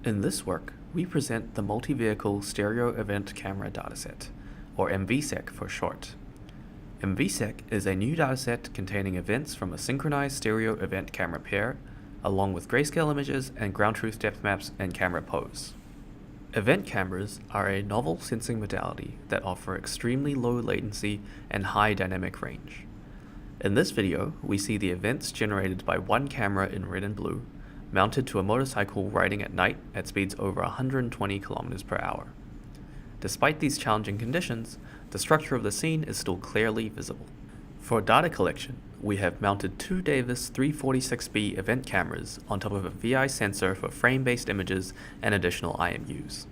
In this work, we present the Multi-Vehicle Stereo Event Camera Dataset, or MVSEC for short. MVSEC is a new dataset containing events from a synchronized stereo event camera pair, along with grayscale images and ground truth depth maps and camera pose. Event cameras are a novel sensing modality that offer extremely low latency and high dynamic range. In this video, we see the events generated by one camera in red and blue, mounted to a motorcycle riding at night at speeds over 120 km per hour. Despite these challenging conditions, the structure of the scene is still clearly visible. For data collection, we have mounted two Davis 346B event cameras on top of a VI sensor for frame-based images and additional IMUs,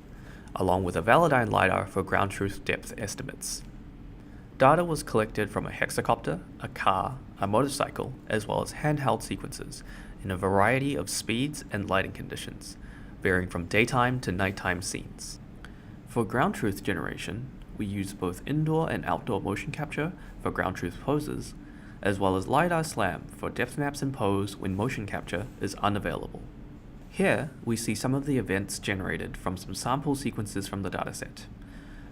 along with a Velodyne lidar for ground truth depth estimates. Data was collected from a hexacopter, a car, a motorcycle, as well as handheld sequences in a variety of speeds and lighting conditions, varying from daytime to nighttime scenes. For ground truth generation, we use both indoor and outdoor motion capture for ground truth poses, as well as lidar slam for depth maps and pose when motion capture is unavailable. Here, we see some of the events generated from some sample sequences from the dataset.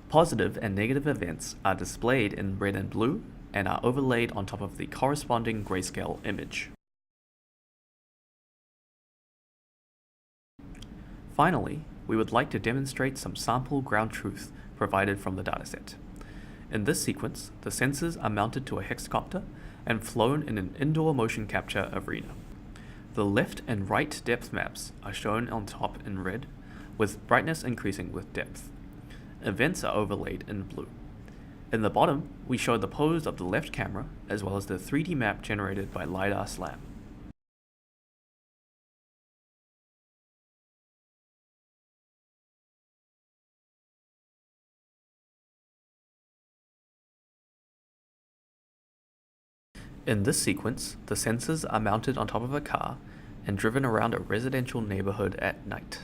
Positive and negative events are displayed in red and blue and are overlaid on top of the corresponding grayscale image. Finally, we would like to demonstrate some sample ground truth provided from the dataset. In this sequence, the sensors are mounted to a hexacopter and flown in an indoor motion capture arena. The left and right depth maps are shown on top in red, with brightness increasing with depth. Events are overlaid in blue. In the bottom, we show the pose of the left camera as well as the 3D map generated by lidar slam. In this sequence, the sensors are mounted on top of a car and driven around a residential neighborhood at night.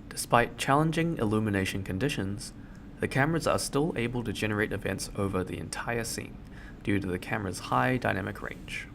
Despite challenging illumination conditions, the cameras are still able to generate events over the entire scene due to the camera's high dynamic range.